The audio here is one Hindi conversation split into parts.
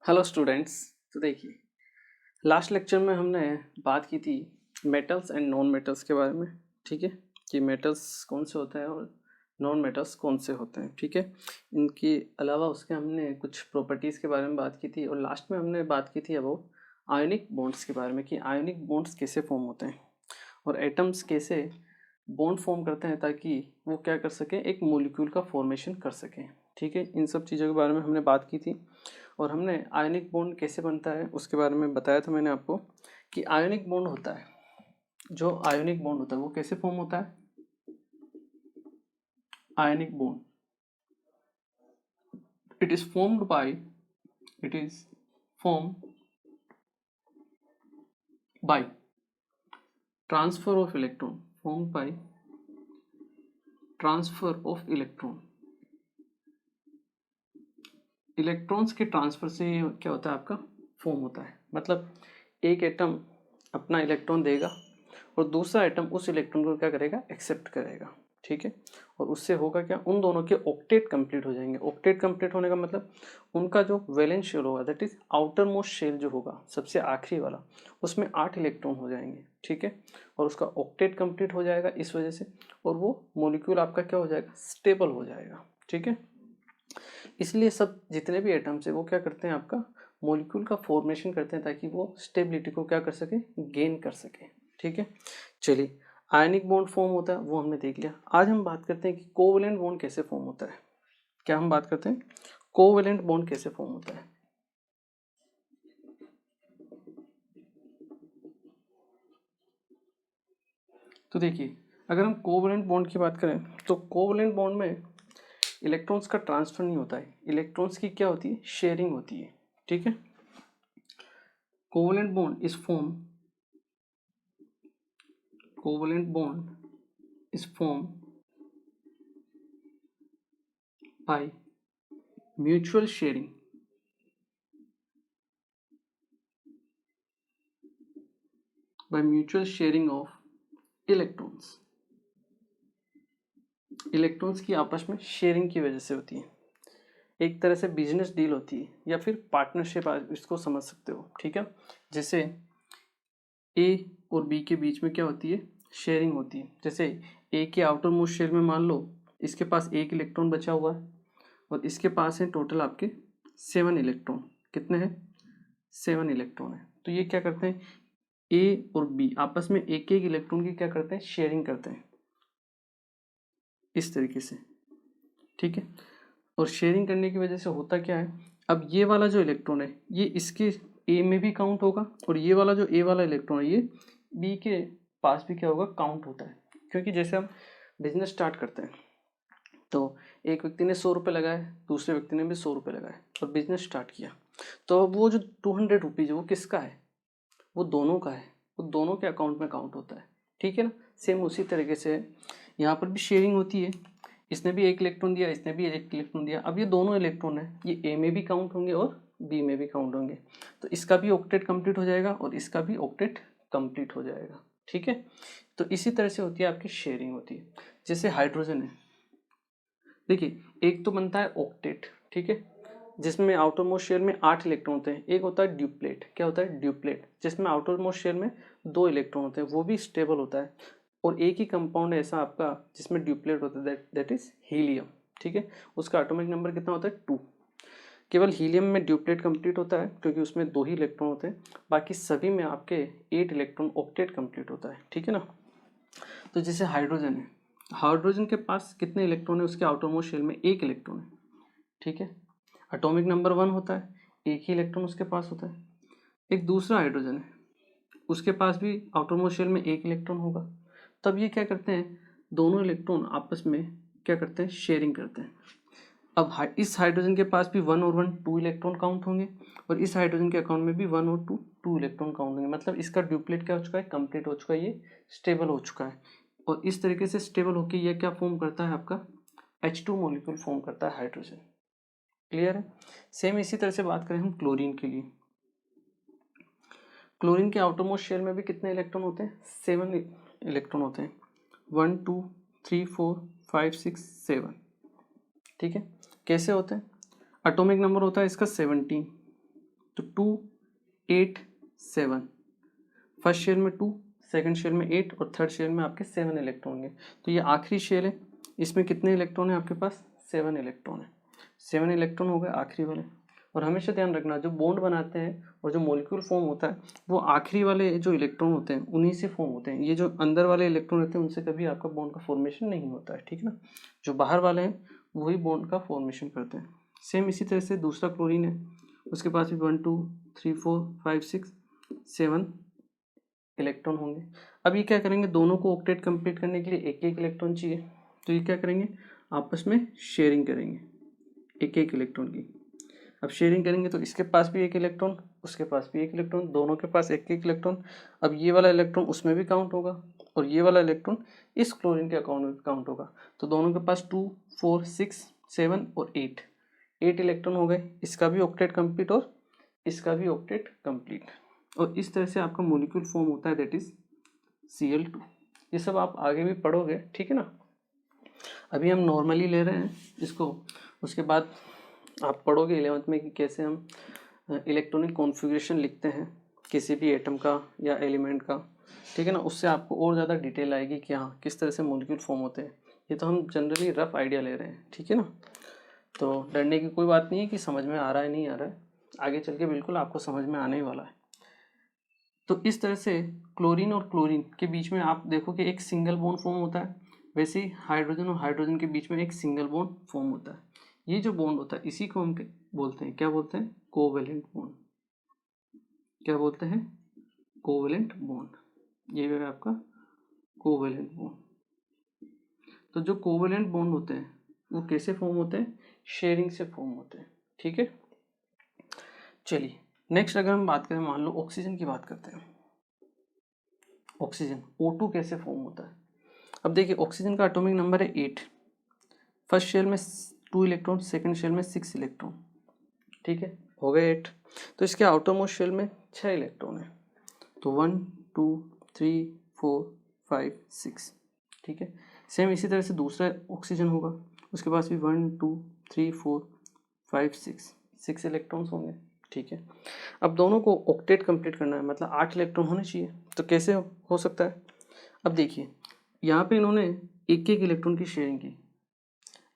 Hello students. तो देखिए, लास्ट लेक्चर में हमने बात की थी मेटल्स एंड नॉन मेटल्स के बारे में। ठीक है, कि मेटल्स कौन से होते हैं और नॉन मेटल्स कौन से होते हैं। ठीक है, इनके अलावा उसके हमने कुछ प्रॉपर्टीज़ के बारे में बात की थी और लास्ट में हमने बात की थी अब आयोनिक बॉन्ड्स के बारे में कि आयोनिक बॉन्ड्स कैसे फॉर्म होते हैं और एटम्स कैसे बॉन्ड फॉर्म करते हैं ताकि वो क्या कर सकें, एक मॉलिक्यूल का फॉर्मेशन कर सकें। ठीक है, इन सब चीज़ों के बारे में हमने बात की थी और हमने आयनिक बॉन्ड कैसे बनता है उसके बारे में बताया था मैंने आपको कि आयनिक बॉन्ड होता है, जो आयनिक बॉन्ड होता है वो कैसे फॉर्म होता है। Ionic bond it is formed by it is form by transfer of electron, formed by transfer of electron. Electrons के ट्रांसफर से क्या होता है, आपका फॉर्म होता है। मतलब एक एटम अपना इलेक्ट्रॉन देगा और दूसरा एटम उस इलेक्ट्रॉन को क्या करेगा, एक्सेप्ट करेगा। ठीक है, और उससे होगा क्या, उन दोनों के ऑक्टेट कंप्लीट हो जाएंगे। ऑक्टेट कंप्लीट होने का मतलब उनका जो वैलेंस शेल होगा, that is outermost shell जो होगा सबसे आखिरी वाला, उसमें 8 इलेक्ट्रॉन हो जाएंगे। ठीक है, और उसका ऑक्टेट कंप्लीट हो जाएगा इस वजह से, और वो मॉलिक्यूल आपका क्या हो जाएगा, स्टेबल हो जाएगा। ठीक है, इसलिए सब जितने भी एटम्स है वो क्या करते हैं, आपका मॉलिक्यूल का फॉर्मेशन करते हैं ताकि वो स्टेबिलिटी को क्या कर सके, गेन कर सके। ठीक है, चलिए, आयनिक बॉन्ड फॉर्म होता है वो हमने देख लिया। आज हम बात करते हैं कि कोवेलेंट बॉन्ड कैसे फॉर्म होता है। क्या हम बात करते हैं, कोवेलेंट बॉन्ड कैसे फॉर्म होता है। तो देखिए, अगर हम कोवेलेंट बॉन्ड की बात करें तो कोवेलेंट बॉन्ड में इलेक्ट्रॉन्स का ट्रांसफर नहीं होता है, इलेक्ट्रॉन्स की क्या होती है, शेयरिंग होती है। ठीक है, covalent bond is form covalent bond is formed by mutual sharing of electrons। Electrons की आपस में शेयरिंग की वजह से होती है, एक तरह से बिजनेस डील होती है या फिर पार्टनरशिप, इसको समझ सकते हो। ठीक है, जैसे ए और बी के बीच में क्या होती है, शेयरिंग होती है। जैसे ए के आउटर मोस्ट शेल में मान लो इसके पास 1 इलेक्ट्रॉन बचा हुआ है और इसके पास है टोटल आपके 7 इलेक्ट्रॉन। कितने हैं, 7 इलेक्ट्रॉन है। तो ये क्या करते हैं, ए और बी आपस में एक एक इलेक्ट्रॉन की क्या करते हैं, शेयरिंग करते हैं इस तरीके से। ठीक है, और शेयरिंग करने की वजह से होता क्या है, अब ये वाला जो इलेक्ट्रॉन है ये इसके ए में भी काउंट होगा और ये वाला जो ए वाला इलेक्ट्रॉन है ये बी के पास भी क्या होगा, काउंट होता है। क्योंकि जैसे हम बिजनेस स्टार्ट करते हैं तो एक व्यक्ति ने 100 रुपये लगाए, दूसरे व्यक्ति ने भी 100 रुपये लगाए और बिजनेस स्टार्ट किया। तो अब वो जो 200 रुपीज़ वो किसका है, वो दोनों का है, वो दोनों के अकाउंट में काउंट होता है। ठीक है ना, सेम उसी तरीके से यहाँ पर भी शेयरिंग होती है। इसने भी 1 इलेक्ट्रॉन दिया, इसने भी 1 इलेक्ट्रॉन दिया। अब ये दोनों इलेक्ट्रॉन है, ये ए में भी काउंट होंगे और बी में भी काउंट होंगे। तो इसका भी ऑक्टेट कंप्लीट हो जाएगा और इसका भी ऑक्टेट कंप्लीट हो जाएगा। ठीक है, तो इसी तरह से होती है आपकी शेयरिंग होती है। जैसे हाइड्रोजन है, देखिए एक तो बनता है ऑक्टेट। ठीक है, जिसमें आउटर मोस्ट शेल में 8 इलेक्ट्रॉन होते हैं। एक होता है ड्यूप्लेट, क्या होता है, ड्यूप्लेट, जिसमें आउटर मोस्ट शेल में 2 इलेक्ट्रॉन होते हैं, वो भी स्टेबल होता है। और एक ही कंपाउंड है ऐसा आपका जिसमें ड्यूप्लेट होता है, दैट इज हीलियम। ठीक है, उसका एटॉमिक नंबर कितना होता है, 2। केवल हीलियम में ड्यूप्लेट कंप्लीट होता है क्योंकि उसमें 2 ही इलेक्ट्रॉन होते हैं, बाकी सभी में आपके 8 इलेक्ट्रॉन ऑक्टेट कंप्लीट होता है। ठीक है ना, तो जैसे हाइड्रोजन है, हाइड्रोजन के पास कितने इलेक्ट्रॉन है, उसके आउटर मोस्ट शेल में 1 इलेक्ट्रॉन है। ठीक है, एटॉमिक नंबर 1 होता है, एक ही इलेक्ट्रॉन उसके पास होता है। एक दूसरा हाइड्रोजन है, उसके पास भी आउटर मोस्ट शेल में 1 इलेक्ट्रॉन होगा। तब ये क्या करते हैं, दोनों इलेक्ट्रॉन आपस में क्या करते हैं, शेयरिंग करते हैं। अब इस हाइड्रोजन के पास भी 1 और 1 2 इलेक्ट्रॉन काउंट होंगे और इस हाइड्रोजन के अकाउंट में भी 1 और 2 2 इलेक्ट्रॉन काउंट होंगे। मतलब इसका ड्यूप्लेट क्या हो चुका है, कंप्लीट हो चुका है, ये स्टेबल हो चुका है। और इस तरीके से स्टेबल होकर यह क्या फॉर्म करता है, आपका H2 मॉलिक्यूल फॉर्म करता है हाइड्रोजन। क्लियर है। सेम इसी तरह से बात करें हम क्लोरीन के लिए, क्लोरीन के आउटर मोस्ट शेल में भी कितने इलेक्ट्रॉन होते हैं, 7 इलेक्ट्रॉन होते हैं, 1 2 3 4 5 6 7। ठीक है, कैसे होते हैं, एटॉमिक नंबर होता है इसका 17 तो 2 8 7, फर्स्ट शेल में 2, सेकंड शेल में 8 और थर्ड शेल में आपके 7 इलेक्ट्रॉन होंगे। तो ये आखिरी शेल है, इसमें कितने इलेक्ट्रॉन है आपके पास? 7 इलेक्ट्रॉन है। 7 इलेक्ट्रॉन हो गए आखिरी वाले। और हमेशा ध्यान रखना, जो बॉन्ड बनाते हैं और जो मॉलिक्यूल फॉर्म होता है वो आखिरी वाले जो इलेक्ट्रॉन होते हैं उन्हीं से फॉर्म होते हैं। ये जो अंदर वाले इलेक्ट्रॉन रहते हैं उनसे कभी आपका बॉन्ड का फॉर्मेशन नहीं होता है, ठीक है ना। जो बाहर वाले हैं वही बॉन्ड का फॉर्मेशन करते हैं। सेम इसी तरह से दूसरा क्लोरीन है, उसके पास भी 1 2 3 4 5 6 7 इलेक्ट्रॉन होंगे। अब ये क्या करेंगे, दोनों को ऑक्टेट कंप्लीट करने के लिए एक एक इलेक्ट्रॉन चाहिए, तो ये क्या करेंगे, आपस में शेयरिंग करेंगे एक एक इलेक्ट्रॉन की। अब शेयरिंग करेंगे तो इसके पास भी एक इलेक्ट्रॉन, उसके पास भी एक इलेक्ट्रॉन, दोनों के पास एक एक इलेक्ट्रॉन। अब ये वाला इलेक्ट्रॉन उसमें भी काउंट होगा और ये वाला इलेक्ट्रॉन इस क्लोरीन के अकाउंट में भी काउंट होगा। तो दोनों के पास 2 4 6 7 और 8 इलेक्ट्रॉन हो गए। इसका भी ऑक्टेट कंप्लीट और इसका भी ऑक्टेट कंप्लीट। और इस तरह से आपका मॉलिक्यूल फॉर्म होता है, दैट इज Cl2। ये सब आप आगे भी पढ़ोगे, ठीक है ना। अभी हम नॉर्मली ले रहे हैं इसको, उसके बाद आप पढ़ोगे 11th में कि कैसे हम इलेक्ट्रॉनिक कॉन्फ़िगरेशन लिखते हैं किसी भी एटम का या एलिमेंट का, ठीक है ना। उससे आपको और ज़्यादा डिटेल आएगी कि हाँ किस तरह से मॉलिक्यूल फॉर्म होते हैं। ये तो हम जनरली रफ आइडिया ले रहे हैं, ठीक है ना। तो डरने की कोई बात नहीं है कि समझ में आ रहा है नहीं आ रहा है, आगे चल के बिल्कुल आपको समझ में आने वाला है। तो इस तरह से क्लोरीन और क्लोरीन के बीच में आप देखो कि एक सिंगल बॉन्ड फॉर्म होता है, वैसे ही हाइड्रोजन और हाइड्रोजन के बीच में एक सिंगल बॉन्ड फॉर्म होता है। ये जो बॉन्ड होता है इसी को हम बोलते हैं, क्या बोलते हैं, कोवेलेंट बॉन्ड। क्या बोलते हैं, कोवेलेंट बॉन्ड। ये है आपका कोवेलेंट बॉन्ड। तो जो कोवेलेंट बॉन्ड होते हैं वो कैसे फॉर्म होते हैं, शेयरिंग से फॉर्म होते हैं, ठीक है। चलिए नेक्स्ट अगर हम बात करें, मान लो ऑक्सीजन की बात करते हैं। ऑक्सीजन O2 कैसे फॉर्म होता है। अब देखिए ऑक्सीजन का एटॉमिक नंबर है 8, फर्स्ट शेल में 2 इलेक्ट्रॉन, सेकंड शेल में 6 इलेक्ट्रॉन, ठीक है, हो गए 8। तो इसके आउटर मोस्ट शेल में 6 इलेक्ट्रॉन है, तो 1 2 3 4 5 6, ठीक है। सेम इसी तरह से दूसरा ऑक्सीजन होगा, उसके पास भी 1 2 3 4 5 6 इलेक्ट्रॉन्स होंगे, ठीक है। अब दोनों को ऑक्टेट कंप्लीट करना है, मतलब 8 इलेक्ट्रॉन होने चाहिए। तो कैसे हो सकता है, अब देखिए यहाँ पे इन्होंने एक एक इलेक्ट्रॉन की शेयरिंग की,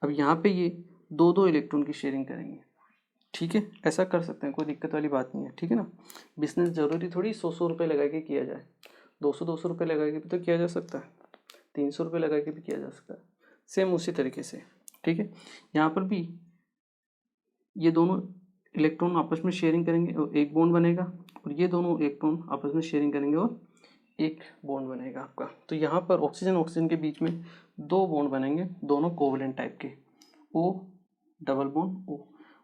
अब यहाँ पे ये 2 इलेक्ट्रॉन की शेयरिंग करेंगे, ठीक है। ऐसा कर सकते हैं, कोई दिक्कत वाली बात नहीं है, ठीक है ना। बिजनेस जरूरी थोड़ी 100 रुपये लगा के किया जाए, 200 रुपये लगा के भी तो किया जा सकता है, 300 रुपये लगा के भी किया जा सकता है। सेम उसी तरीके से, ठीक है। यहाँ पर भी ये दोनों इलेक्ट्रॉन आपस में शेयरिंग करेंगे और एक बॉन्ड बनेगा, और ये दोनों इलेक्ट्रॉन आपस में शेयरिंग करेंगे और एक बॉन्ड बनेगा आपका। तो यहाँ पर ऑक्सीजन ऑक्सीजन के बीच में 2 बॉन्ड बनेंगे, दोनों कोवेलेंट टाइप के, O double bond O।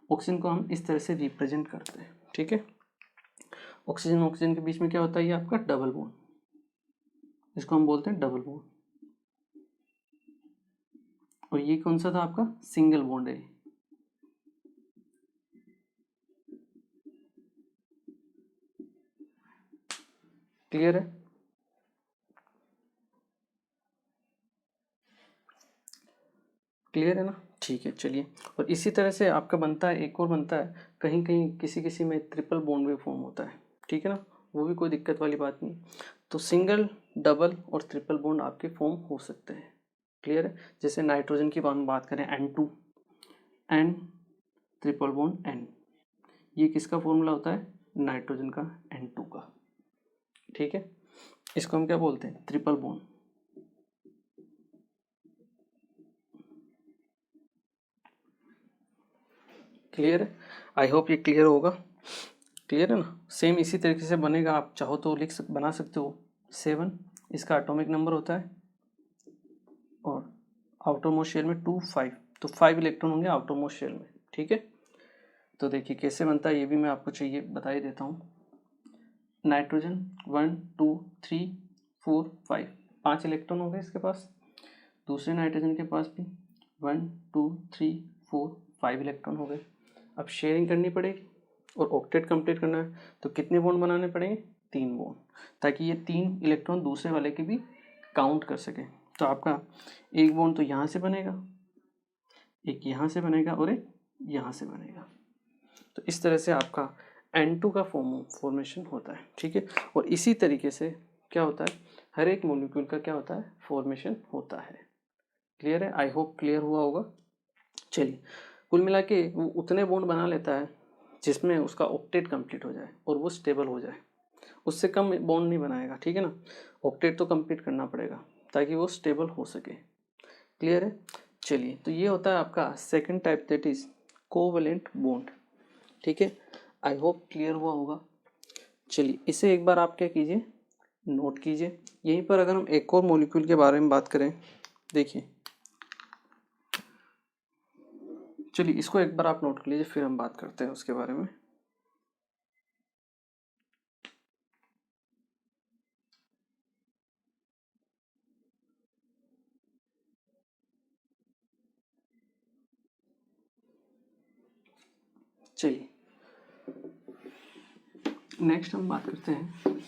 Oxygen को हम इस तरह से रिप्रेजेंट करते हैं, ठीक है। ऑक्सीजन ऑक्सीजन के बीच में क्या होता है, ये आपका डबल बॉन्ड, इसको हम बोलते हैं डबल बॉन्ड। और ये कौन सा था आपका, सिंगल बॉन्ड है। क्लियर है, क्लियर है ना, ठीक है। चलिए, और इसी तरह से आपका बनता है, एक और बनता है, कहीं कहीं किसी किसी में ट्रिपल बॉन्ड भी फॉर्म होता है, ठीक है ना, वो भी कोई दिक्कत वाली बात नहीं। तो सिंगल, डबल और ट्रिपल बॉन्ड आपके फॉर्म हो सकते हैं, क्लियर है। जैसे नाइट्रोजन की बात करें, N2, N triple bond N, ये किसका फॉर्मूला होता है, नाइट्रोजन का, N2 का, ठीक है। इसको हम क्या बोलते हैं, ट्रिपल बॉन्ड। क्लियर है, आई होप ये क्लियर होगा, क्लियर है ना। सेम इसी तरीके से बनेगा, आप चाहो तो बना सकते हो 7, इसका एटॉमिक नंबर होता है, और आउटर मोस्ट शेल में 2 5, तो 5 इलेक्ट्रॉन होंगे आउटर मोस्ट शेल में, ठीक है। तो देखिए कैसे बनता है, ये भी मैं आपको चाहिए बता ही देता हूँ। नाइट्रोजन 1 2 3 4 5, 5 इलेक्ट्रॉन हो गए इसके पास। दूसरे नाइट्रोजन के पास भी 1 2 3 4 5 इलेक्ट्रॉन हो गए। अब शेयरिंग करनी पड़ेगी और ऑक्टेट कंप्लीट करना है, तो कितने बॉन्ड बनाने पड़ेंगे, 3 बॉन्ड, ताकि ये 3 इलेक्ट्रॉन दूसरे वाले के भी काउंट कर सके। तो आपका एक बॉन्ड तो यहाँ से बनेगा, एक यहाँ से बनेगा और एक यहाँ से बनेगा। तो इस तरह से आपका N2 का फॉर्मेशन होता है, ठीक है। और इसी तरीके से क्या होता है, हर एक मॉलिक्यूल का क्या होता है, फॉर्मेशन होता है। क्लियर है, आई होप क्लियर हुआ होगा। चलिए, कुल मिला के वो उतने बॉन्ड बना लेता है जिसमें उसका ऑक्टेट कंप्लीट हो जाए और वो स्टेबल हो जाए, उससे कम बॉन्ड नहीं बनाएगा, ठीक है ना। ऑक्टेट तो कंप्लीट करना पड़ेगा ताकि वो स्टेबल हो सके। क्लियर है। चलिए, तो ये होता है आपका second type, that is covalent bond, ठीक है। आई होप क्लियर हुआ होगा। चलिए, इसे एक बार आप क्या कीजिए, नोट कीजिए। यहीं पर अगर हम एक और मॉलिक्यूल के बारे में बात करें, देखिए, चलिए इसको एक बार आप नोट कर लीजिए, फिर हम बात करते हैं उसके बारे में। चलिए, नेक्स्ट हम बात करते हैं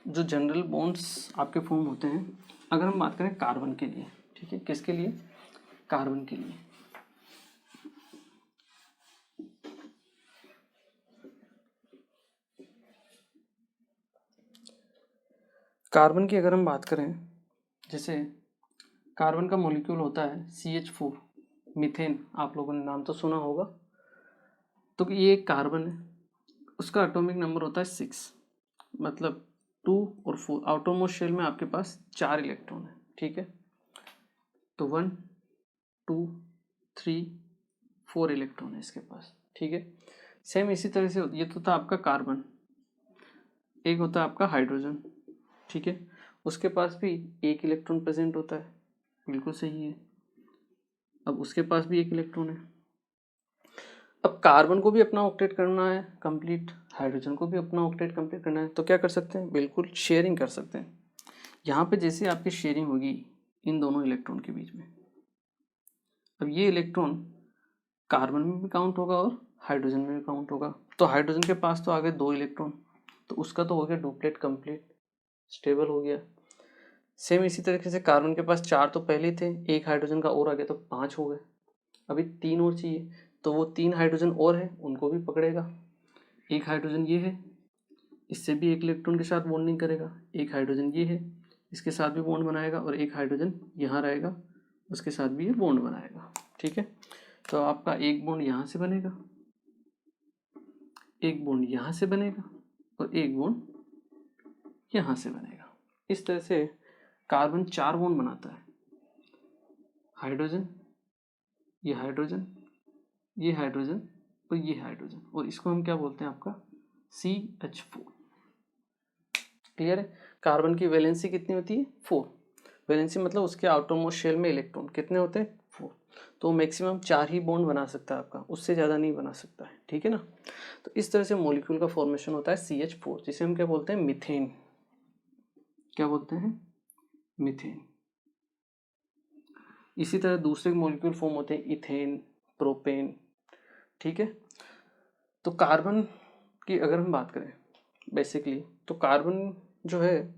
जो जनरल बॉन्ड्स आपके फॉर्म होते हैं। अगर हम बात करें कार्बन के लिए, ठीक है, किसके लिए, कार्बन के लिए। कार्बन की अगर हम बात करें, जैसे कार्बन का मॉलिक्यूल होता है CH4, मीथेन, आप लोगों ने नाम तो सुना होगा। तो ये एक कार्बन है, उसका एटॉमिक नंबर होता है 6, मतलब 2 और 4। आउटरमोस्ट शेल में आपके पास 4 इलेक्ट्रॉन है, ठीक है। तो 1 2 3 4 इलेक्ट्रॉन है इसके पास, ठीक है। सेम इसी तरह से ये तो था आपका कार्बन। एक होता है आपका हाइड्रोजन, ठीक है, उसके पास भी 1 इलेक्ट्रॉन प्रेजेंट होता है, बिल्कुल सही है। अब उसके पास भी 1 इलेक्ट्रॉन है। अब कार्बन को भी अपना ऑक्टेट करना है कंप्लीट, हाइड्रोजन को भी अपना ऑक्टेट कंप्लीट करना है, तो क्या कर सकते हैं, बिल्कुल शेयरिंग कर सकते हैं। यहाँ पे जैसे आपकी शेयरिंग होगी इन दोनों इलेक्ट्रॉन के बीच में, अब ये इलेक्ट्रॉन कार्बन में भी काउंट होगा और हाइड्रोजन में भी काउंट होगा। तो हाइड्रोजन के पास तो आ गए 2 इलेक्ट्रॉन, तो उसका तो हो गया डुप्लेट कंप्लीट, स्टेबल हो गया। सेम इसी तरीके से कार्बन के पास 4 तो पहले थे, एक हाइड्रोजन का और आ गया तो 5 हो गए। अभी 3 और चाहिए, तो वो 3 हाइड्रोजन और है, उनको भी पकड़ेगा। एक हाइड्रोजन ये है, इससे भी 1 इलेक्ट्रॉन के साथ बॉन्डिंग करेगा। एक हाइड्रोजन ये है, इसके साथ भी बॉन्ड बनाएगा, और एक हाइड्रोजन यहाँ रहेगा, उसके साथ भी ये बॉन्ड बनाएगा, ठीक है। तो आपका एक बॉन्ड यहाँ से बनेगा, एक बॉन्ड यहाँ से बनेगा, और एक बॉन्ड यहाँ से बनेगा। इस तरह से कार्बन 4 बॉन्ड बनाता है, हाइड्रोजन, ये हाइड्रोजन, ये हाइड्रोजन और ये हाइड्रोजन, और इसको हम क्या बोलते हैं, आपका CH4। क्लियर है। कार्बन की वैलेंसी कितनी होती है, 4। वैलेंसी मतलब उसके आउटर मोस्ट शेल में इलेक्ट्रॉन कितने होते हैं, 4। तो मैक्सिमम 4 ही बॉन्ड बना सकता है आपका, उससे ज़्यादा नहीं बना सकता है, ठीक है ना। तो इस तरह से मॉलिक्यूल का फॉर्मेशन होता है CH4, जिसे हम क्या बोलते हैं, मीथेन। क्या बोलते हैं, मीथेन। इसी तरह दूसरे मॉलिक्यूल फॉर्म होते हैं इथेन, प्रोपेन, ठीक है। तो कार्बन की अगर हम बात करें बेसिकली, तो कार्बन जो है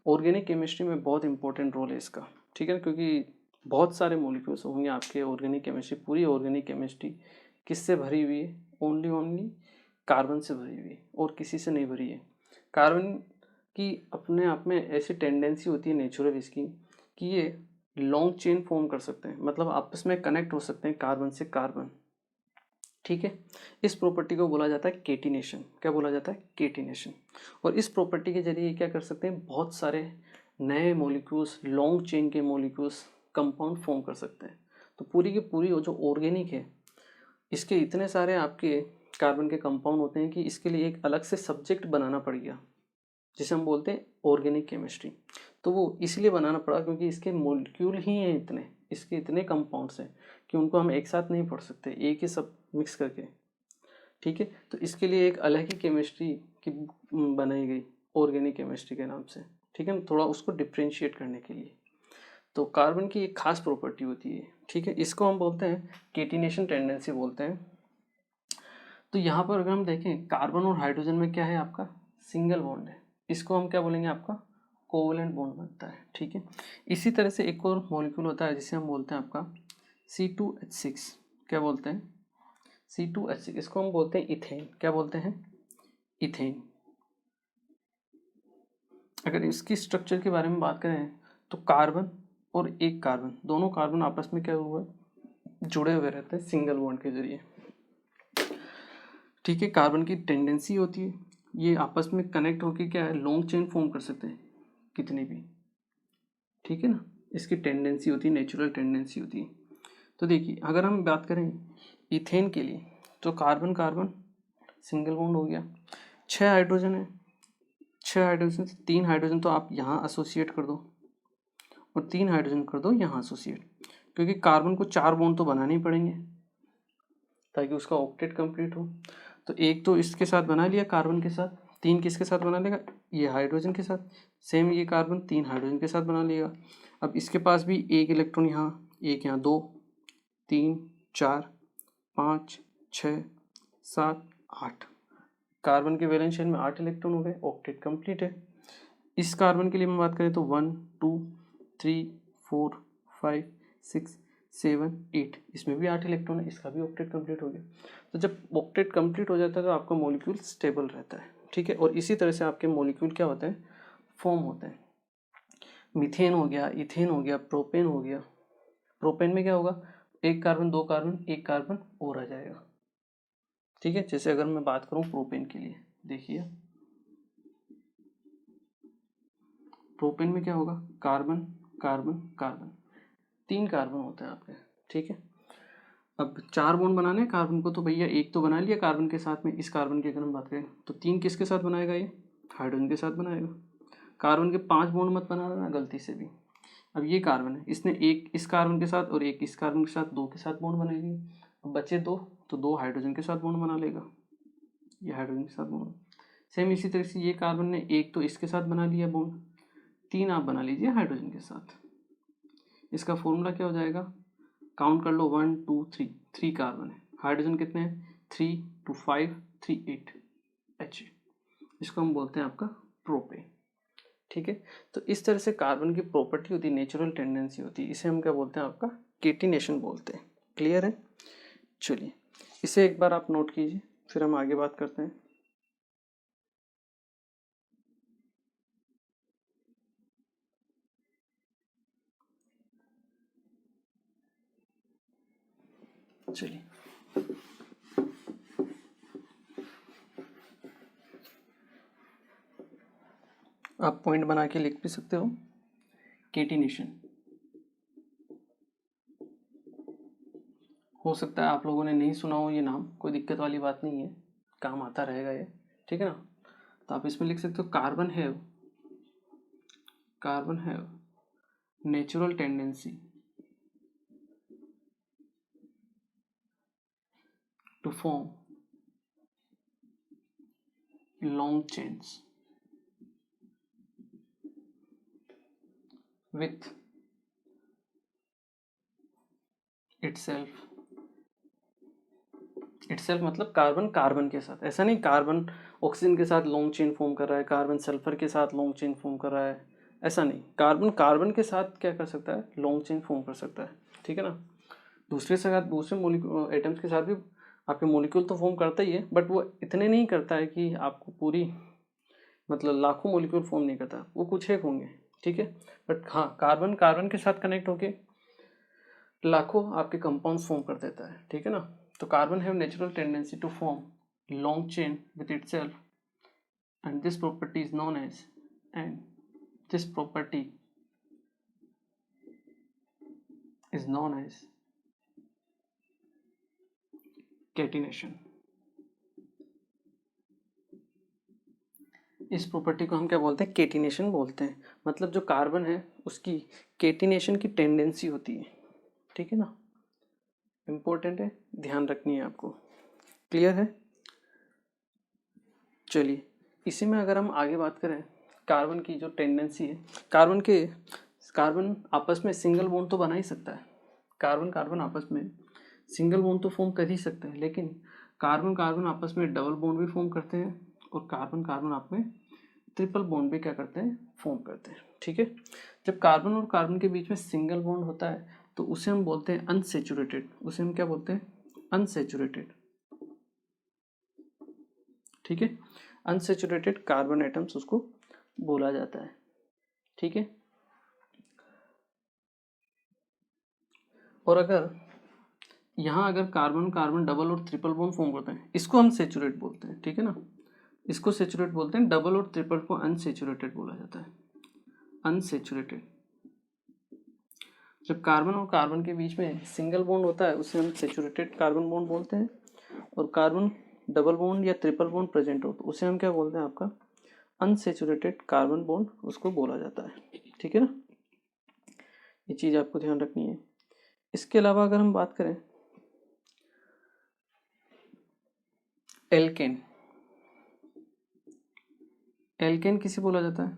ऑर्गेनिक केमिस्ट्री में बहुत इंपॉर्टेंट रोल है इसका, ठीक है, क्योंकि बहुत सारे मॉलिक्यूल्स होंगे आपके ऑर्गेनिक केमिस्ट्री। पूरी ऑर्गेनिक केमिस्ट्री किससे भरी हुई है, ओनली कार्बन से भरी हुई है, और किसी से नहीं भरी है। कार्बन की अपने आप में ऐसी टेंडेंसी होती है नेचुरल इसकी, कि ये लॉन्ग चेन फॉर्म कर सकते हैं, मतलब आपस में कनेक्ट हो सकते हैं कार्बन से कार्बन, ठीक है। इस प्रॉपर्टी को बोला जाता है केटिनेशन। क्या बोला जाता है, केटिनेशन। और इस प्रॉपर्टी के जरिए क्या कर सकते हैं, बहुत सारे नए मॉलिक्यूल्स, लॉन्ग चेन के मॉलिक्यूल्स, कंपाउंड फॉर्म कर सकते हैं। तो पूरी की पूरी जो ऑर्गेनिक है, इसके इतने सारे आपके कार्बन के कंपाउंड होते हैं कि इसके लिए एक अलग से सब्जेक्ट बनाना पड़ गया, जिसे हम बोलते हैं ऑर्गेनिक केमिस्ट्री। तो वो इसलिए बनाना पड़ा क्योंकि इसके मॉलिक्यूल ही हैं इतने, इसके इतने कंपाउंड्स हैं कि उनको हम एक साथ नहीं पढ़ सकते, एक ही सब मिक्स करके, ठीक है। तो इसके लिए एक अलग ही केमिस्ट्री की बनाई गई, ऑर्गेनिक केमिस्ट्री के नाम से, ठीक है, थोड़ा उसको डिफ्रेंशिएट करने के लिए। तो कार्बन की एक खास प्रॉपर्टी होती है, ठीक है, इसको हम बोलते हैं केटिनेशन टेंडेंसी बोलते हैं। तो यहाँ पर अगर हम देखें, कार्बन और हाइड्रोजन में क्या है, आपका सिंगल बॉन्ड है, इसको हम क्या बोलेंगे, आपका कोवैलेंट बॉन्ड बनता है, ठीक है। इसी तरह से एक और मॉलिक्यूल होता है जिसे हम बोलते हैं आपका C2H6। क्या बोलते हैं, C2H6, इसको हम बोलते हैं इथेन। क्या बोलते हैं? इथेन। अगर इसकी स्ट्रक्चर के बारे में बात करें तो कार्बन और एक कार्बन, दोनों कार्बन आपस में क्या हुआ है? जुड़े हुए रहते हैं सिंगल बॉन्ड के जरिए। ठीक है, कार्बन की टेंडेंसी होती है ये आपस में कनेक्ट होकर क्या है, लॉन्ग चेन फॉर्म कर सकते हैं कितनी भी। ठीक है ना, इसकी टेंडेंसी होती है, नेचुरल टेंडेंसी होती है। तो देखिए अगर हम बात करें इथेन के लिए तो कार्बन कार्बन सिंगल बॉन्ड हो गया, 6 हाइड्रोजन है, 6 हाइड्रोजन, 3 हाइड्रोजन तो आप यहाँ एसोसिएट कर दो और 3 हाइड्रोजन कर दो यहाँ एसोसिएट, क्योंकि कार्बन को 4 बॉन्ड तो बनाने ही पड़ेंगे ताकि उसका ऑक्टेट कंप्लीट हो। तो एक तो इसके साथ बना लिया कार्बन के साथ, 3 किसके साथ बना लेगा? ये हाइड्रोजन के साथ। सेम ये कार्बन 3 हाइड्रोजन के साथ बना लेगा। अब इसके पास भी एक इलेक्ट्रॉन यहाँ, एक यहाँ, 2 3 4 5 6 7 8, कार्बन के वैलेंस शेल में 8 इलेक्ट्रॉन हो गए, ऑक्टेट कंप्लीट है। इस कार्बन के लिए हम बात करें तो 1 2 3 4 5 6 7 8, इसमें भी 8 इलेक्ट्रॉन है, इसका भी ऑक्टेट कंप्लीट हो गया। तो जब ऑक्टेट कंप्लीट हो जाता है तो आपका मॉलिक्यूल स्टेबल रहता है। ठीक है, और इसी तरह से आपके मॉलिक्यूल क्या होते हैं, फॉर्म होते हैं। मीथेन हो गया, इथेन हो गया, प्रोपेन हो गया। प्रोपेन में क्या होगा, एक कार्बन, दो कार्बन, एक कार्बन और आ जाएगा। ठीक है, जैसे अगर मैं बात करूं प्रोपेन के लिए, देखिए प्रोपेन में क्या होगा, कार्बन कार्बन कार्बन, 3 कार्बन होते हैं आपके। ठीक है, अब 4 बॉन्ड बनाने हैं कार्बन को, तो भैया एक तो बना लिया कार्बन के साथ में। इस कार्बन की अगर हम बात करें तो 3 किसके साथ बनाएगा, ये हाइड्रोजन के साथ बनाएगा। कार्बन के 5 बॉन्ड मत बना देना गलती से भी। अब ये कार्बन है, इसने एक इस कार्बन के साथ और एक इस कार्बन के साथ, 2 के साथ बॉन्ड बनाएगी। अब बचे 2, तो 2 हाइड्रोजन के साथ बॉन्ड बना लेगा, ये हाइड्रोजन के साथ बॉन्ड। सेम इसी तरह से ये कार्बन ने एक तो इसके साथ बना लिया बॉन्ड, 3 आप बना लीजिए हाइड्रोजन के साथ। इसका फॉर्मूला क्या हो जाएगा, काउंट कर लो, 1 2 3, 3 कार्बन है, हाइड्रोजन कितने हैं, 3 2 5 3 8 H, इसको हम बोलते हैं आपका प्रोपेन। ठीक है, तो इस तरह से कार्बन की प्रॉपर्टी होती है, नेचुरल टेंडेंसी होती है, इसे हम क्या बोलते हैं, आपका केटिनेशन बोलते हैं। क्लियर है? चलिए इसे एक बार आप नोट कीजिए, फिर हम आगे बात करते हैं। चलिए आप पॉइंट बना के लिख भी सकते हो, केटिनेशन। हो सकता है आप लोगों ने नहीं सुना हो ये नाम, कोई दिक्कत वाली बात नहीं है, काम आता रहेगा ये। ठीक है ना, तो आप इसमें लिख सकते हो, carbon have natural tendency to form long chains with itself मतलब कार्बन कार्बन के साथ, ऐसा नहीं कार्बन ऑक्सीजन के साथ लॉन्ग चेन फॉर्म कर रहा है, कार्बन सल्फर के साथ लॉन्ग चेन फॉर्म कर रहा है, ऐसा नहीं, कार्बन कार्बन के साथ क्या कर सकता है, लॉन्ग चेन फॉर्म कर सकता है। ठीक है ना, दूसरे एटम्स के साथ भी आपके मॉलिक्यूल तो फॉर्म करता ही है, बट वो इतने नहीं करता है कि आपको पूरी मतलब लाखों मॉलिक्यूल फॉर्म नहीं करता, वो कुछ एक होंगे। ठीक है, बट हाँ कार्बन कार्बन के साथ कनेक्ट होके लाखों आपके कंपाउंड फॉर्म कर देता है। ठीक है ना, तो carbon have natural tendency to form long chain with itself and this property is known as catenation. इस प्रॉपर्टी को हम क्या बोलते हैं, केटिनेशन बोलते हैं। मतलब जो कार्बन है उसकी केटिनेशन की टेंडेंसी होती है। ठीक है ना, इंपॉर्टेंट है, ध्यान रखनी है आपको। क्लियर है? चलिए इसी में अगर हम आगे बात करें, कार्बन की जो टेंडेंसी है, कार्बन आपस में सिंगल बॉन्ड तो बना ही सकता है, कार्बन कार्बन आपस में सिंगल बॉन्ड तो फॉर्म कर ही सकते हैं, लेकिन कार्बन कार्बन आपस में डबल बॉन्ड भी फॉर्म करते हैं और कार्बन कार्बन आप में ट्रिपल बॉन्ड भी क्या करते हैं, फॉर्म करते हैं। ठीक है, जब कार्बन और कार्बन के बीच में सिंगल बॉन्ड होता है तो उसे हम बोलते हैं अनसेचुरेटेड, उसे हम क्या बोलते हैं, अनसेचुरेटेड। ठीक है, अनसेचुरेटेड कार्बन एटम्स उसको बोला जाता है। ठीक है, और अगर यहाँ अगर कार्बन कार्बन डबल और ट्रिपल बॉन्ड फॉर्म करते हैं, इसको हम सेचुरेट बोलते हैं। ठीक है ना, इसको सेचुरेट बोलते हैं। डबल और ट्रिपल को अनसेचुरेटेड बोला जाता है, अनसेचुरेटेड। जब कार्बन और कार्बन के बीच में सिंगल बॉन्ड होता है उसे हम सेचुरेटेड कार्बन बॉन्ड बोलते हैं, और कार्बन डबल बॉन्ड या ट्रिपल बॉन्ड प्रेजेंट हो तो उसे हम क्या बोलते हैं, आपका अनसेचुरेटेड कार्बन बॉन्ड उसको बोला जाता है। ठीक है ना, ये चीज़ आपको ध्यान रखनी है। इसके अलावा अगर हम बात करें एल्केन, एल्केन किसे बोला जाता है,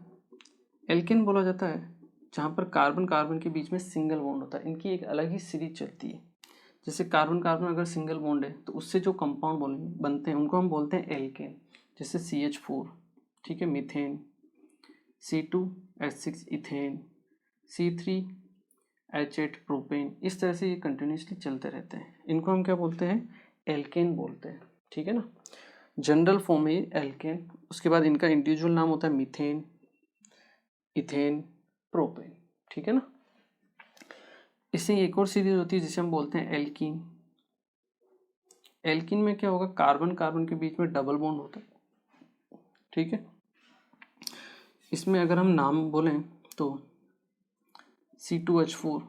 एल्केन बोला जाता है जहाँ पर कार्बन कार्बन के बीच में सिंगल बॉन्ड होता है। इनकी एक अलग ही सीरीज चलती है। जैसे कार्बन कार्बन अगर सिंगल बॉन्ड है तो उससे जो कंपाउंड बनते हैं उनको हम बोलते हैं एल्केन। जैसे CH4, ठीक है, methane, C2H6 ethane, C3H8 propane. इस तरह से ये कंटिन्यूसली चलते रहते हैं। इनको हम क्या बोलते हैं, एल्केन बोलते हैं। ठीक है ना, जनरल फॉर्म है एल्केन। उसके बाद इनका इंडिविजुअल नाम होता है मीथेन, इथेन, प्रोपेन। ठीक है ना, इससे एक और सीरीज होती है जिसे हम बोलते हैं एल्कीन। एल्कीन में क्या होगा, कार्बन कार्बन के बीच में डबल बॉन्ड होता है। ठीक है, इसमें अगर हम नाम बोलें तो C2H4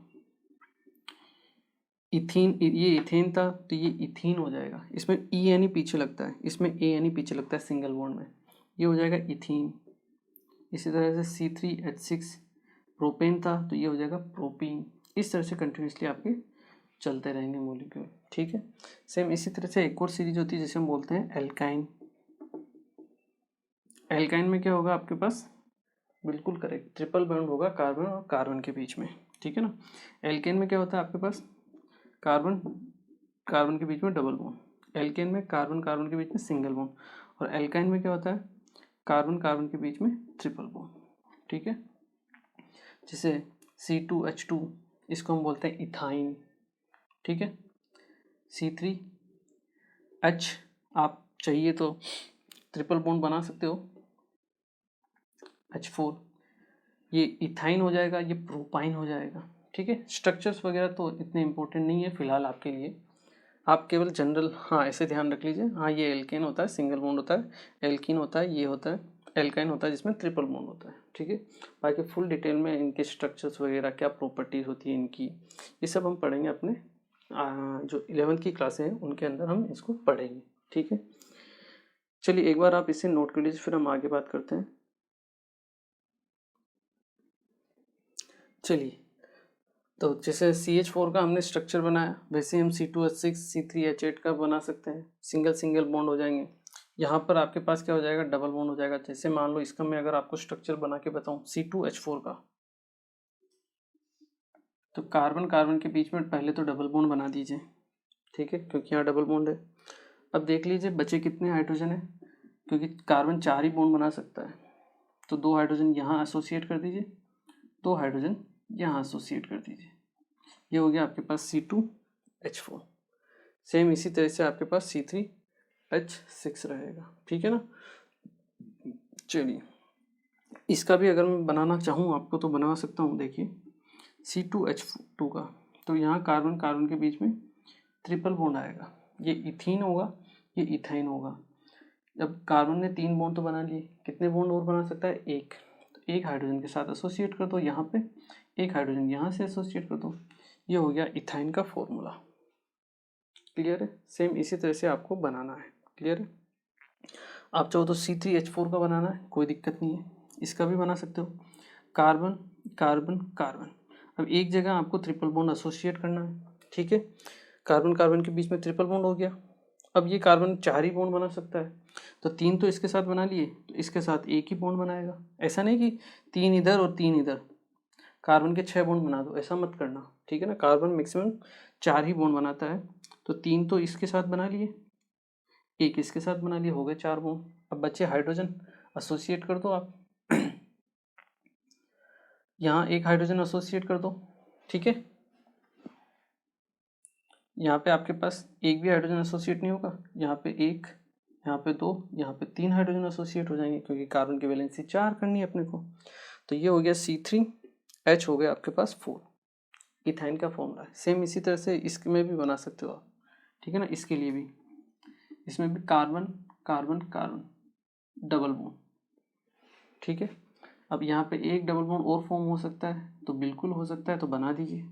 इथीन, ये इथेन था तो ये इथीन हो जाएगा। इसमें ई यानी पीछे लगता है, इसमें ए यानी पीछे लगता है सिंगल बॉन्ड में, ये हो जाएगा इथीन। इसी तरह से C3H6 प्रोपेन था तो ये हो जाएगा प्रोपीन। इस तरह से कंटिन्यूसली आपके चलते रहेंगे मॉलिक्यूल। ठीक है, सेम इसी तरह से एक और सीरीज होती है जिसे हम बोलते हैं एल्काइन। एल्काइन में क्या होगा आपके पास, बिल्कुल करेक्ट, ट्रिपल बॉन्ड होगा कार्बन और कार्बन के बीच में। ठीक है ना, एल्केन में क्या होता है आपके पास, कार्बन कार्बन के बीच में डबल बॉन्ड। एल्केन में कार्बन कार्बन के बीच में सिंगल बॉन्ड, और एल्काइन में क्या होता है, कार्बन कार्बन के बीच में ट्रिपल बॉन्ड। ठीक है, जैसे C2H2 इसको हम बोलते हैं इथाइन। ठीक है, C3H आप चाहिए तो ट्रिपल बॉन्ड बना सकते हो, H4, ये इथाइन हो जाएगा, ये प्रोपाइन हो जाएगा। ठीक है, स्ट्रक्चर्स वगैरह तो इतने इंपॉर्टेंट नहीं है फिलहाल आपके लिए, आप केवल जनरल हाँ ऐसे ध्यान रख लीजिए। हाँ, ये एल्केन होता है, सिंगल बॉन्ड होता है, एल्कीन होता है, ये होता है एल्काइन होता है जिसमें ट्रिपल बॉन्ड होता है। ठीक है, बाकी फुल डिटेल में इनके स्ट्रक्चर्स वगैरह क्या प्रॉपर्टीज़ होती है इनकी, ये सब हम पढ़ेंगे अपने जो 11th की क्लासें हैं उनके अंदर हम इसको पढ़ेंगे। ठीक है, चलिए एक बार आप इसे नोट कर लीजिए, फिर हम आगे बात करते हैं। चलिए, तो जैसे CH4 का हमने स्ट्रक्चर बनाया, वैसे हम C2H6 C3H8 का बना सकते हैं। सिंगल सिंगल बॉन्ड हो जाएंगे। यहाँ पर आपके पास क्या हो जाएगा, डबल बॉन्ड हो जाएगा। जैसे मान लो इसका मैं अगर आपको स्ट्रक्चर बना के बताऊँ C2H4 का, तो कार्बन कार्बन के बीच में पहले तो डबल बॉन्ड बना दीजिए। ठीक है, क्योंकि यहाँ डबल बॉन्ड है। अब देख लीजिए बचे कितने हाइड्रोजन है, क्योंकि कार्बन 4 ही बॉन्ड बना सकता है, तो 2 हाइड्रोजन यहाँ एसोसिएट कर दीजिए, 2 हाइड्रोजन यहाँ एसोसिएट कर दीजिए। ये हो गया आपके पास C2H4। सेम इसी तरह से आपके पास C3H6 रहेगा। ठीक है ना, चलिए इसका भी अगर मैं बनाना चाहूँ आपको तो बना सकता हूँ। देखिए C2H2 का, तो यहाँ कार्बन कार्बन के बीच में ट्रिपल बॉन्ड आएगा, ये इथीन होगा, ये इथाइन होगा। जब कार्बन ने 3 बॉन्ड तो बना लिए, कितने बॉन्ड और बना सकता है, एक। तो एक हाइड्रोजन के साथ एसोसिएट कर दो यहाँ पे, एक हाइड्रोजन यहाँ से एसोसिएट कर दो, ये हो गया इथाइन का फॉर्मूला। क्लियर है, सेम इसी तरह से आपको बनाना है। क्लियर है, आप चाहो तो C3H4 का बनाना है, कोई दिक्कत नहीं है, इसका भी बना सकते हो। कार्बन कार्बन कार्बन, अब एक जगह आपको ट्रिपल बॉन्ड एसोसिएट करना है। ठीक है, कार्बन कार्बन के बीच में ट्रिपल बॉन्ड हो गया। अब ये कार्बन 4 ही बॉन्ड बना सकता है, तो 3 तो इसके साथ बना लिए, तो इसके साथ एक ही बॉन्ड बनाएगा। ऐसा नहीं कि 3 इधर और 3 इधर, कार्बन के 6 बॉन्ड बना दो, ऐसा मत करना। ठीक है ना, कार्बन मैक्सिमम 4 ही बॉन्ड बनाता है, तो 3 तो इसके साथ बना लिए, एक इसके साथ बना लिए, हो गए 4 बॉन्ड। अब बच्चे हाइड्रोजन एसोसिएट कर दो आप यहाँ एक हाइड्रोजन एसोसिएट कर दो। ठीक है, यहाँ पे आपके पास एक भी हाइड्रोजन एसोसिएट नहीं होगा, यहाँ पे 1 यहाँ पे 2, यहाँ पे 3 हाइड्रोजन एसोसिएट हो जाएंगे क्योंकि कार्बन की वैलेंसी 4 करनी है अपने को। तो ये हो गया C3H, हो गया आपके पास 4, इथाइन का फॉर्मूला है। सेम इसी तरह से इसमें भी बना सकते हो आप, ठीक है ना। इसके लिए भी, इसमें भी carbon carbon carbon double bond, ठीक है। अब यहाँ पे एक डबल बॉन्ड और फॉर्म हो सकता है, तो बिल्कुल हो सकता है, तो बना दीजिए,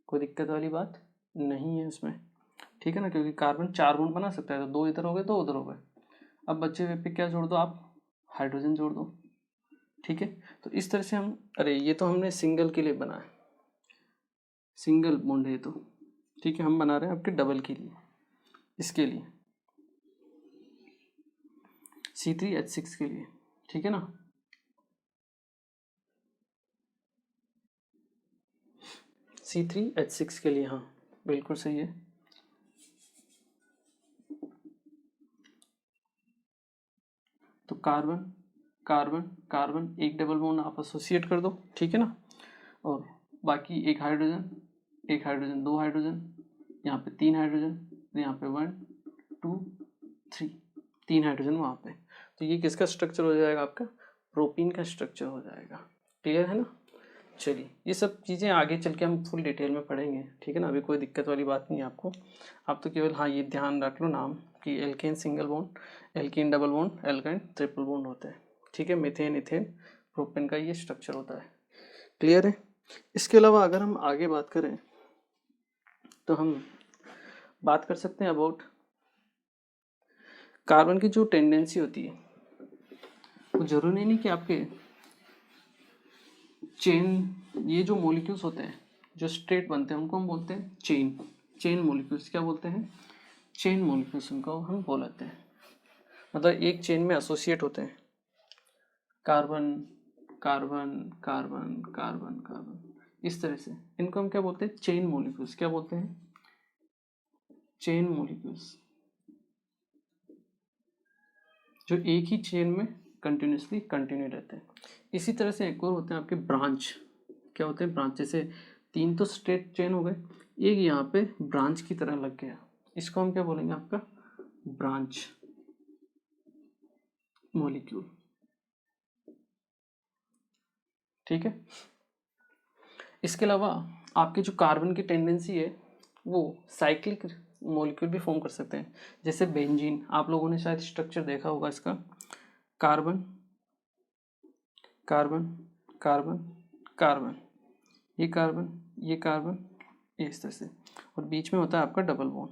कोई दिक्कत वाली बात नहीं है इसमें, ठीक है ना, क्योंकि कार्बन 4 बॉन्ड बना सकता है, तो 2 इधर हो गए 2 उधर हो गए। अब बच्चे हुए पे क्या जोड़ दो आप, हाइड्रोजन जोड़ दो, ठीक है। तो इस तरह से हम, अरे ये तो हमने सिंगल के लिए बनाया, सिंगल बॉन्ड है तो, ठीक है। हम बना रहे हैं आपके डबल के लिए, इसके लिए C3H6 के लिए, ठीक है ना। C3H6 के लिए, हाँ बिल्कुल सही है। तो कार्बन कार्बन कार्बन एक डबल बॉन्ड आप एसोसिएट कर दो, ठीक है ना। और बाकी एक हाइड्रोजन 2 हाइड्रोजन, यहाँ पे 3 हाइड्रोजन, यहाँ पे 1 2 3, 3 हाइड्रोजन वहाँ पे। तो ये किसका स्ट्रक्चर हो जाएगा, आपका प्रोपीन का स्ट्रक्चर हो जाएगा। क्लियर है ना। चलिए, ये सब चीज़ें आगे चल के हम फुल डिटेल में पढ़ेंगे, ठीक है ना। अभी कोई दिक्कत वाली बात नहीं है आपको, आप तो केवल हाँ ये ध्यान रख लो नाम कि alkane single bond, alkene double bond, alkyne triple bond होते हैं, ठीक है। मीथेन इथेन प्रोपेन का ये स्ट्रक्चर होता है। क्लियर है। इसके अलावा अगर हम आगे बात करें तो हम बात कर सकते हैं अबाउट कार्बन की जो टेंडेंसी होती है, वो जरूरी नहीं कि आपके चेन, ये जो मॉलिक्यूल्स होते हैं जो स्ट्रेट बनते हैं उनको हम बोलते हैं चेन मॉलिक्यूल्स। क्या बोलते हैं, चेन मॉलिक्यूल्स, उनको हम बोलते हैं। मतलब एक चेन में एसोसिएट होते हैं, carbon carbon carbon carbon carbon, इस तरह से इनको हम क्या बोलते हैं, चेन मॉलिक्यूल्स। क्या बोलते हैं, चेन मॉलिक्यूल्स, जो एक ही चेन में कंटिन्यूसली कंटिन्यू रहते हैं। इसी तरह से एक और होते हैं आपके ब्रांच। क्या होते हैं, ब्रांच। जैसे 3 तो स्ट्रेट चेन हो गए, एक यहाँ पे ब्रांच की तरह लग गया, इसको हम क्या बोलेंगे, आपका ब्रांच मॉलिक्यूल, ठीक है। इसके अलावा आपके जो कार्बन की टेंडेंसी है वो साइक्लिक मॉलिक्यूल भी फॉर्म कर सकते हैं। जैसे बेंजीन, आप लोगों ने शायद स्ट्रक्चर देखा होगा इसका, कार्बन कार्बन कार्बन कार्बन, ये कार्बन ये कार्बन, इस तरह से, और बीच में होता है आपका डबल बॉन्ड।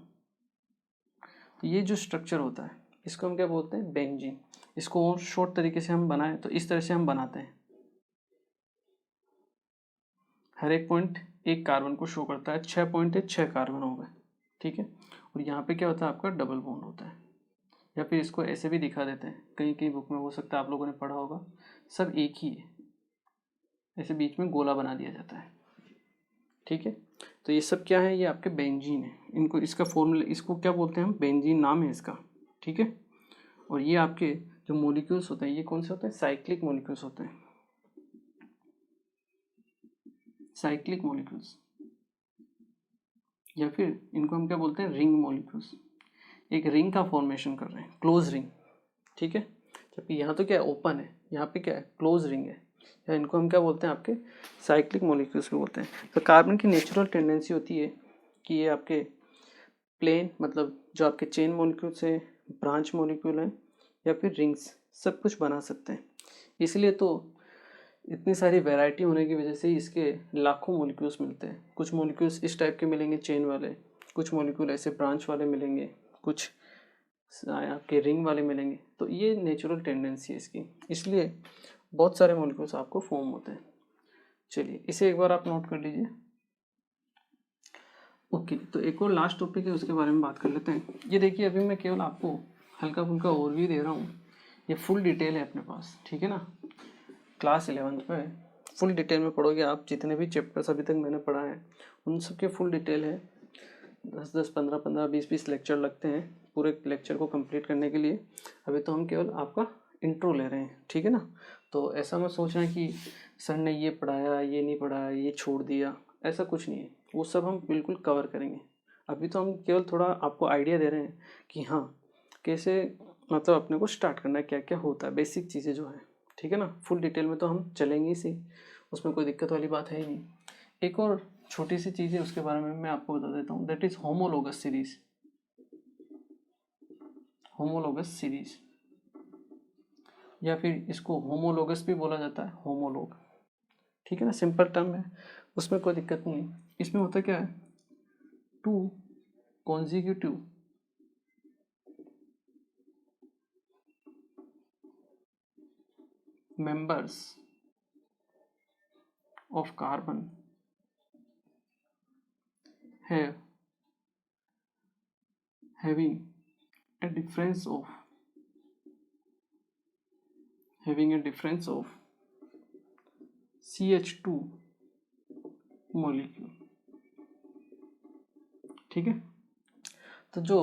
तो ये जो स्ट्रक्चर होता है इसको हम क्या बोलते हैं, बेंजीन। इसको और शॉर्ट तरीके से हम बनाएं तो इस तरह से हम बनाते हैं, हर एक पॉइंट एक कार्बन को शो करता है, 6 पॉइंट है 6 कार्बन हो गए, ठीक है। और यहाँ पे क्या होता है, आपका डबल बॉन्ड होता है। या फिर इसको ऐसे भी दिखा देते हैं, कहीं कहीं बुक में हो सकता है आप लोगों ने पढ़ा होगा, सब एक ही है, ऐसे बीच में गोला बना दिया जाता है, ठीक है। तो ये सब क्या है, ये आपके बेंजीन है। इनको, इसका फॉर्मूला, इसको क्या बोलते हैं हम, बेंजीन नाम है इसका, ठीक है। और ये आपके जो मॉलिक्यूल्स होते हैं, ये कौन से होते हैं, साइक्लिक मॉलिक्यूल्स होते हैं, साइक्लिक मॉलिक्यूल्स। या फिर इनको हम क्या बोलते हैं, रिंग मॉलिक्यूल्स। एक रिंग का फॉर्मेशन कर रहे हैं, क्लोज रिंग, ठीक है। जबकि यहाँ तो क्या है, ओपन है, यहाँ पे क्या है, क्लोज रिंग है। या इनको हम क्या बोलते हैं, आपके साइक्लिक मॉलिक्यूल्स भी बोलते हैं। तो कार्बन की नेचुरल टेंडेंसी होती है कि ये आपके प्लेन, मतलब जो आपके चेन मॉलिक्यूल्स हैं, ब्रांच मॉलिक्यूल हैं, या फिर रिंग्स, सब कुछ बना सकते हैं। इसलिए तो इतनी सारी वैरायटी होने की वजह से इसके लाखों मॉलिक्यूल्स मिलते हैं। कुछ मॉलिक्यूल्स इस टाइप के मिलेंगे चेन वाले, कुछ मॉलिक्यूल ऐसे ब्रांच वाले मिलेंगे, कुछ आपके रिंग वाले मिलेंगे। तो ये नेचुरल टेंडेंसी है इसकी, इसलिए बहुत सारे मॉलिक्यूल्स आपको फॉर्म होते हैं। चलिए इसे एक बार आप नोट कर लीजिए। ओके, तो एक और लास्ट टॉपिक है, उसके बारे में बात कर लेते हैं। ये देखिए, अभी मैं केवल आपको हल्का फुल्का ओवरव्यू दे रहा हूँ, ये फुल डिटेल है अपने पास, ठीक है ना। क्लास 11th में फुल डिटेल में पढ़ोगे आप, जितने भी चैप्टर्स अभी तक मैंने पढ़ा है उन सब के फुल डिटेल है। 10-10, 15-15, 20-20 लेक्चर लगते हैं पूरे लेक्चर को कंप्लीट करने के लिए। अभी तो हम केवल आपका इंट्रो ले रहे हैं, ठीक है ना। तो ऐसा मत सोचना कि सर ने ये पढ़ाया, ये नहीं पढ़ाया, ये छोड़ दिया, ऐसा कुछ नहीं है। वो सब हम बिल्कुल कवर करेंगे। अभी तो हम केवल थोड़ा आपको आइडिया दे रहे हैं कि हाँ कैसे मतलब अपने को स्टार्ट करना है क्या क्या होता है, बेसिक चीज़ें जो है, ठीक है ना। फुल डिटेल में तो हम चलेंगे ही सही, उसमें कोई दिक्कत वाली बात है ही नहीं। एक और छोटी सी चीज़ है, उसके बारे में मैं आपको बता देता हूँ, that is homologous series. Homologous series, या फिर इसको होमोलोगस भी बोला जाता है, होमोलोग, ठीक है ना, सिंपल टर्म है, उसमें कोई दिक्कत नहीं है। इसमें होता क्या है, two consecutive members of carbon have having a difference of CH2 molecule, ठीक है। तो जो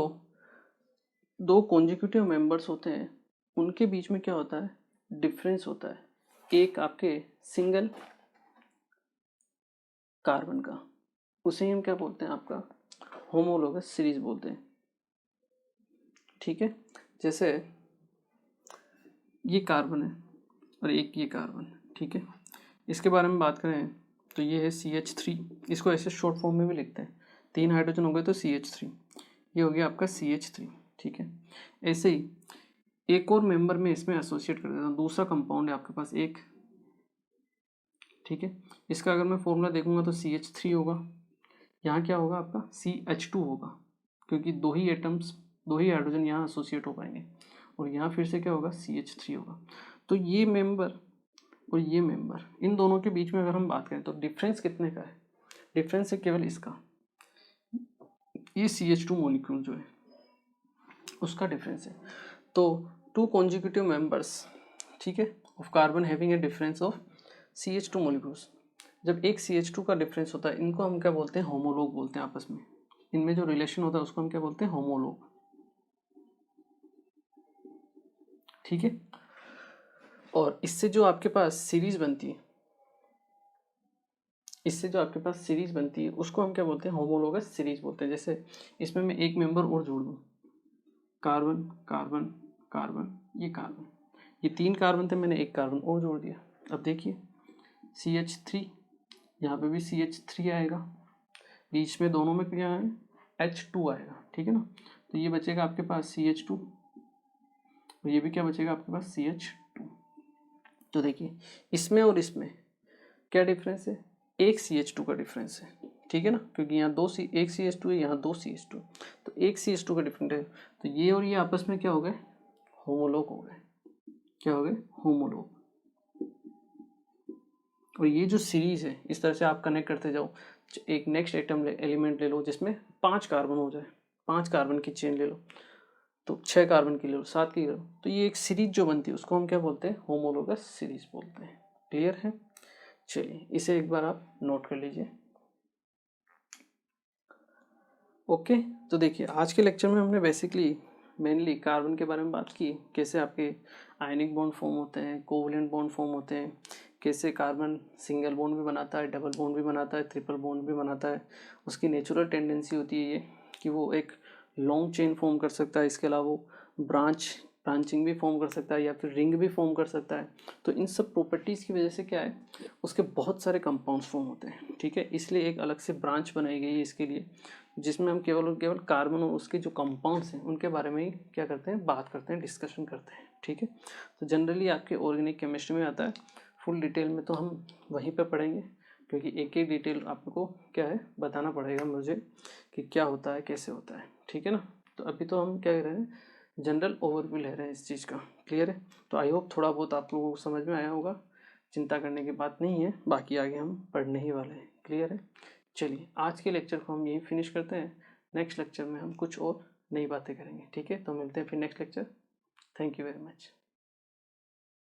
दो कॉन्जिक्यूटिव मेंबर्स होते हैं उनके बीच में क्या होता है, डिफरेंस होता है, एक आपके सिंगल कार्बन का, उसे हम क्या बोलते हैं, आपका होमोलोगस सीरीज बोलते हैं, ठीक है। जैसे ये कार्बन है और एक ये कार्बन, ठीक है। इसके बारे में बात करें तो ये है CH3, इसको ऐसे शॉर्ट फॉर्म में भी लिखते हैं, 3 हाइड्रोजन हो गए तो CH3, ये हो गया आपका CH3, ठीक है। ऐसे ही एक और मेंबर में इसमें एसोसिएट कर देता हूँ, दूसरा कंपाउंड है आपके पास एक, ठीक है। इसका अगर मैं फॉर्मूला देखूंगा तो CH3 होगा, यहाँ क्या होगा आपका CH2 होगा, क्योंकि दो ही एटम्स, दो ही हाइड्रोजन यहाँ एसोसिएट हो पाएंगे, और यहाँ फिर से क्या होगा, CH3 होगा। तो ये मेंबर और ये मेंबर, इन दोनों के बीच में अगर हम बात करें तो डिफरेंस कितने का है, डिफरेंस है केवल इसका, ये CH2 मॉलिक्यूल जो है उसका डिफरेंस है। तो टू कॉन्जिक्यूटिव मेंबर्स, ठीक है, of carbon having a difference of CH2 molecules, जब एक CH2 का डिफरेंस होता है, इनको हम क्या बोलते हैं, होमोलोग बोलते हैं आपस में, इनमें जो रिलेशन होता है उसको हम क्या बोलते हैं, होमोलोग, ठीक है। और इससे जो आपके पास सीरीज बनती है, इससे जो आपके पास सीरीज बनती है उसको हम क्या बोलते हैं, होमोलोगस सीरीज बोलते हैं। जैसे इसमें मैं एक मेंबर और जोड़ दूँ, कार्बन कार्बन कार्बन, ये कार्बन, ये 3 कार्बन थे, मैंने एक कार्बन और जोड़ दिया, अब देखिए CH3, यहाँ पे भी CH3 आएगा, बीच में दोनों में क्या है, H2 आएगा, ठीक है ना। तो ये बचेगा आपके पास CH2, और ये भी क्या बचेगा आपके पास, CH2। तो देखिए इसमें और इसमें क्या डिफरेंस है, एक CH2 का डिफरेंस है, ठीक है ना, क्योंकि यहाँ एक CH2 है, यहाँ 2 CH2, तो एक CH2 का डिफरेंस है। तो ये और ये आपस में क्या हो गए, होमोलोग हो गए, क्या हो गए, होमोलोग। और ये जो सीरीज है इस तरह से आप कनेक्ट करते जाओ, एक नेक्स्ट एलिमेंट ले लो जिसमें 5 कार्बन हो जाए, 5 कार्बन की चेन ले लो, तो 6 कार्बन की ले लो, 7 की ले लो, तो ये एक सीरीज जो बनती है उसको हम क्या बोलते हैं, होमोलोगस सीरीज बोलते हैं। क्लियर है, चलिए इसे एक बार आप नोट कर लीजिए। ओके, तो देखिए आज के लेक्चर में हमने बेसिकली मेनली कार्बन के बारे में बात की, कैसे आपके आयनिक बॉन्ड फॉर्म होते हैं, कोवलेंट बॉन्ड फॉर्म होते हैं, कैसे कार्बन सिंगल बॉन्ड भी बनाता है, डबल बॉन्ड भी बनाता है, ट्रिपल बॉन्ड भी बनाता है, उसकी नेचुरल टेंडेंसी होती है ये कि वो एक लॉन्ग चेन फॉर्म कर सकता है, इसके अलावा वो ब्रांचिंग भी फॉर्म कर सकता है या फिर रिंग भी फॉर्म कर सकता है। तो इन सब प्रॉपर्टीज़ की वजह से क्या है, उसके बहुत सारे कंपाउंड्स फॉर्म होते हैं, ठीक है। इसलिए एक अलग से ब्रांच बनाई गई है इसके लिए, जिसमें हम केवल कार्बन और उसके जो कंपाउंड्स हैं उनके बारे में ही क्या करते हैं, बात करते हैं, डिस्कशन करते हैं, ठीक है। तो जनरली आपके ऑर्गेनिक केमिस्ट्री में आता है, फुल डिटेल में तो हम वहीं पे पढ़ेंगे, क्योंकि एक एक डिटेल आपको क्या है बताना पड़ेगा मुझे कि क्या होता है, कैसे होता है, ठीक है ना। तो अभी तो हम क्या कर रहे हैं, जनरल ओवरव्यू ले रहे हैं इस चीज़ का। क्लियर है, तो आई होप थोड़ा बहुत आप लोगों को समझ में आया होगा, चिंता करने की बात नहीं है, बाकी आगे हम पढ़ने ही वाले हैं। क्लियर है, चलिए आज के लेक्चर को हम यहीं फिनिश करते हैं, नेक्स्ट लेक्चर में हम कुछ और नई बातें करेंगे, ठीक है। तो मिलते हैं फिर next lecture, thank you very much.